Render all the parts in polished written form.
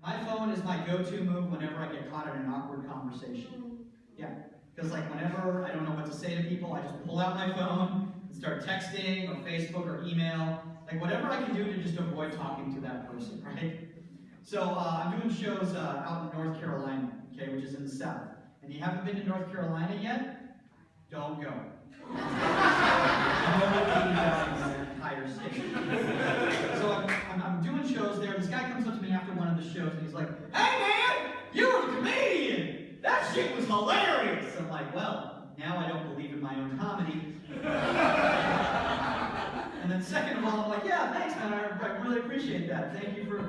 My phone is my go-to move whenever I get caught in an awkward conversation. Yeah, because like whenever I don't know what to say to people, I just pull out my phone and start texting or Facebook or email, like whatever I can do to just avoid talking to that person, right? So I'm doing shows out in North Carolina, okay, which is in the South. And you haven't been to North Carolina yet? Don't go. Entire state. So I'm doing shows there. This guy comes up to me after one of the shows and he's like, "Hey man, you were the comedian! That shit was hilarious!" I'm like, well, now I don't believe in my own comedy. And then second of all, I'm like, yeah, thanks man, I really appreciate that. Thank you for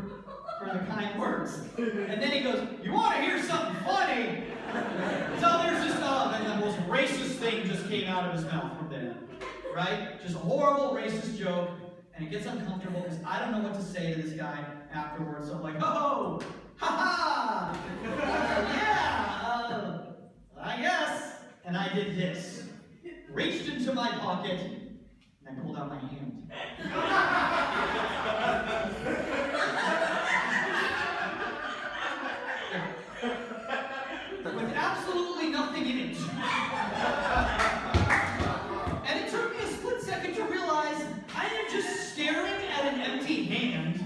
the kind words. And then he goes, "You want to hear something funny?" So there's just, and the most racist thing just came out of his mouth from there. Right? Just a horrible racist joke, and it gets uncomfortable because I don't know what to say to this guy afterwards. So I'm like, "Oh, ha ha, yeah, I guess." And I did this, reached into my pocket, and I pulled out my hand. With absolutely nothing in it. And it took me a split second to realize I am just staring at an empty hand.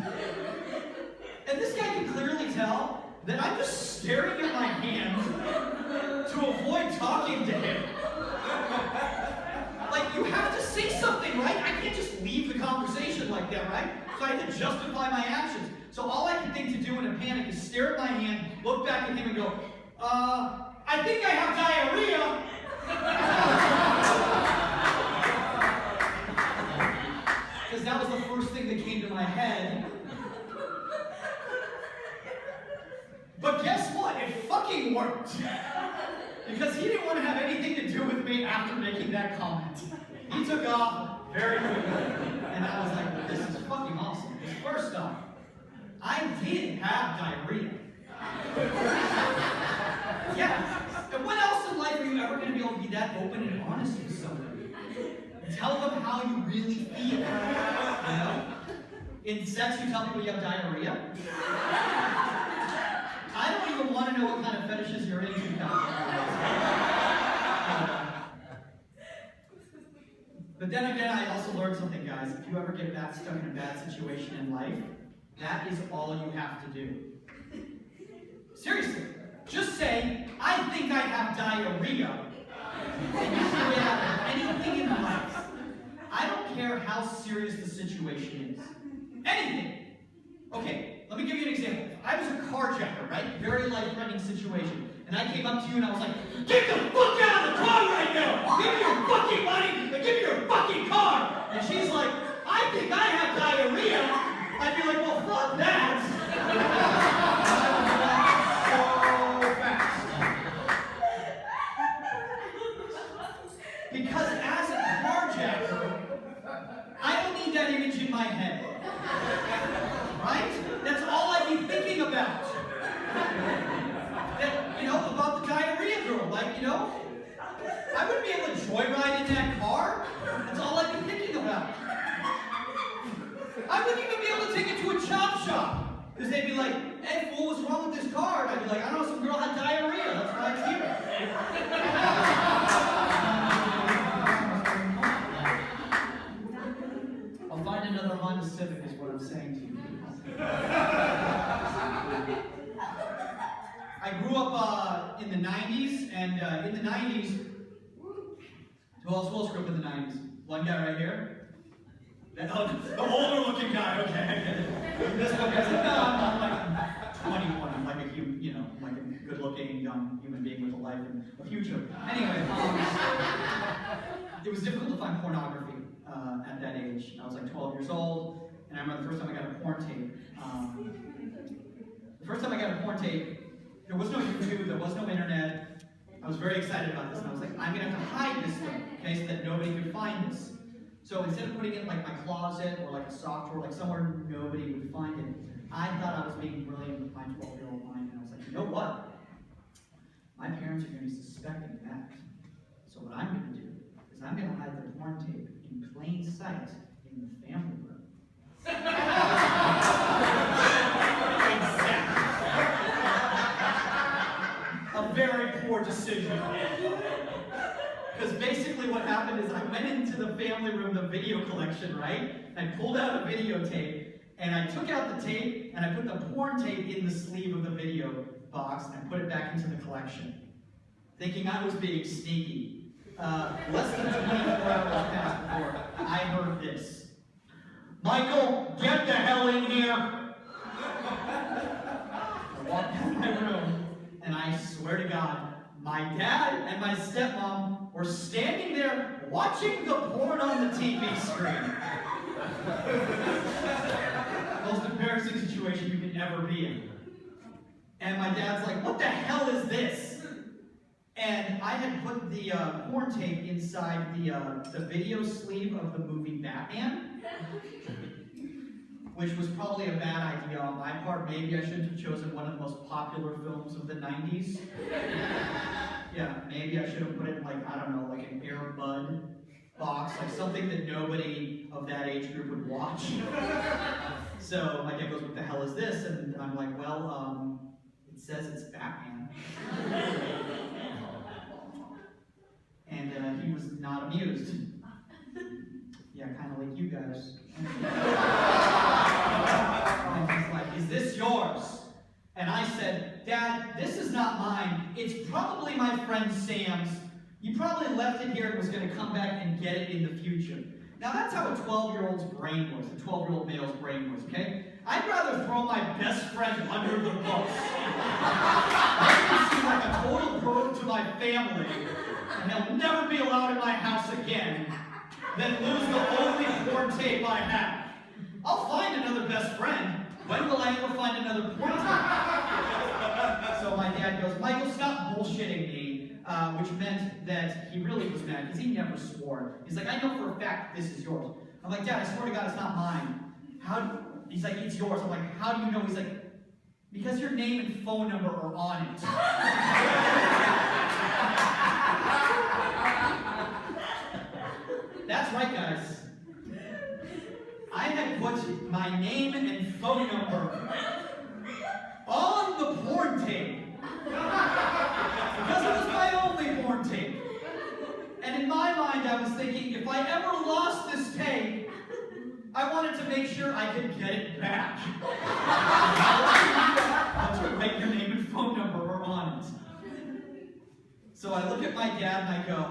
And this guy can clearly tell that I'm just staring at my hand to avoid talking to him. Like, you have to say something, right? I can't just leave the conversation like that, right? So I have to justify my actions. So all I can think to do in a panic is stare at my hand, look back at him and go, I think I have diarrhea. Because that was the first thing that came to my head. But guess what? It fucking worked. Because he didn't want to have anything to do with me after making that comment. He took off very quickly. And I was like, this is fucking awesome. Because first off, I did have diarrhea. Yeah. And when else in life are you ever going to be able to be that open and honest with somebody? Tell them how you really feel. You know? In sex, you tell people you have diarrhea. I don't even want to know what kind of fetishes you're into. But then again, I also learned something, guys. If you ever get stuck in a bad situation in life, that is all you have to do. Seriously. Just say, "I think I have diarrhea." And you can get out of anything in life. I don't care how serious the situation is. Anything. Okay, let me give you an example. I was a carjacker, right? Very life-threatening situation. And I came up to you and I was like, "Get the fuck out of the car right now! Give me your fucking money and give me your fucking car!" And she's like, "I think I have diarrhea." I'd be like, "Well, fuck that." So fast. Because as a carjacker, I don't need that image in my head. Right? That's all I'd be thinking about. That, about the diarrhea girl. Like, I wouldn't be able to joyride in that car. That's all I'd be thinking about. I wouldn't even be able to take it to a chop shop. Because they'd be like, "Hey, fool, what's wrong with this car?" And I'd be like, "I don't know, some girl had diarrhea. That's why it's here." I'll find another Honda Civic is what I'm saying to you. I grew up in the 90s, and in the 90s, who else grew up in the 90s? One guy right here? The older looking guy, okay. This one guy's like, "No, I'm like 21, I'm like a like a good looking young human being with a life and a future." Anyway, it was difficult to find pornography at that age. I was like 12 years old, and I remember the first time I got a porn tape. The first time I got a porn tape, there was no YouTube, there was no internet. I was very excited about this, and I was like, I'm going to have to hide this thing, okay, so that nobody could find this. So instead of putting it in like my closet or like a sock drawer, like somewhere nobody would find it, I thought I was being brilliant with my 12-year-old mind, and I was like, you know what? My parents are going to be suspecting that. So what I'm going to do is I'm going to hide the porn tape in plain sight in the family room. Exactly. happened is I went into the family room, the video collection, right? I pulled out a videotape, and I took out the tape, and I put the porn tape in the sleeve of the video box, and I put it back into the collection, thinking I was being sneaky. Less than 24 hours passed before I heard this. Michael, get the hell in here! I walked out of my room, and I swear to God, my dad and my stepmom were standing there watching the porn on the TV screen. Most embarrassing situation you could ever be in. And my dad's like, what the hell is this? And I had put the porn tape inside the video sleeve of the movie Batman, which was probably a bad idea on my part. Maybe I shouldn't have chosen one of the most popular films of the 90s. Yeah, maybe I should have put it in, like, I don't know, like an Air Bud box, like something that nobody of that age group would watch. So my dad goes, what the hell is this? And I'm like, well, it says it's Batman. And he was not amused. Yeah, kind of like you guys. And he's like, is this yours? And I said, Dad, this is not mine. It's probably my friend Sam's. You probably left it here and was going to come back and get it in the future. Now that's how a 12-year-old's brain works, a 12-year-old male's brain works, okay? I'd rather throw my best friend under the bus. Make him seem like a total burden to my family, and he'll never be allowed in my house again, than lose the only porn tape I have. I'll find another best friend. When will I ever find another porn tape? So my dad goes, Michael, stop bullshitting me. Which meant that he really was mad, because he never swore. He's like, I know for a fact this is yours. I'm like, Dad, I swear to God it's not mine. He's like, it's yours. I'm like, how do you know? He's like, because your name and phone number are on it. That's right, guys. I had put my name and phone number on the porn tape. Because it was my only porn tape. And in my mind, I was thinking, if I ever lost this tape, I wanted to make sure I could get it back. That's right, your name and phone number are on it. So I look at my dad and I go,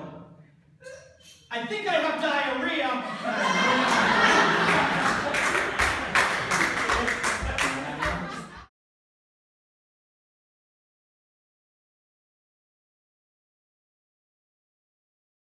I think I have diarrhea.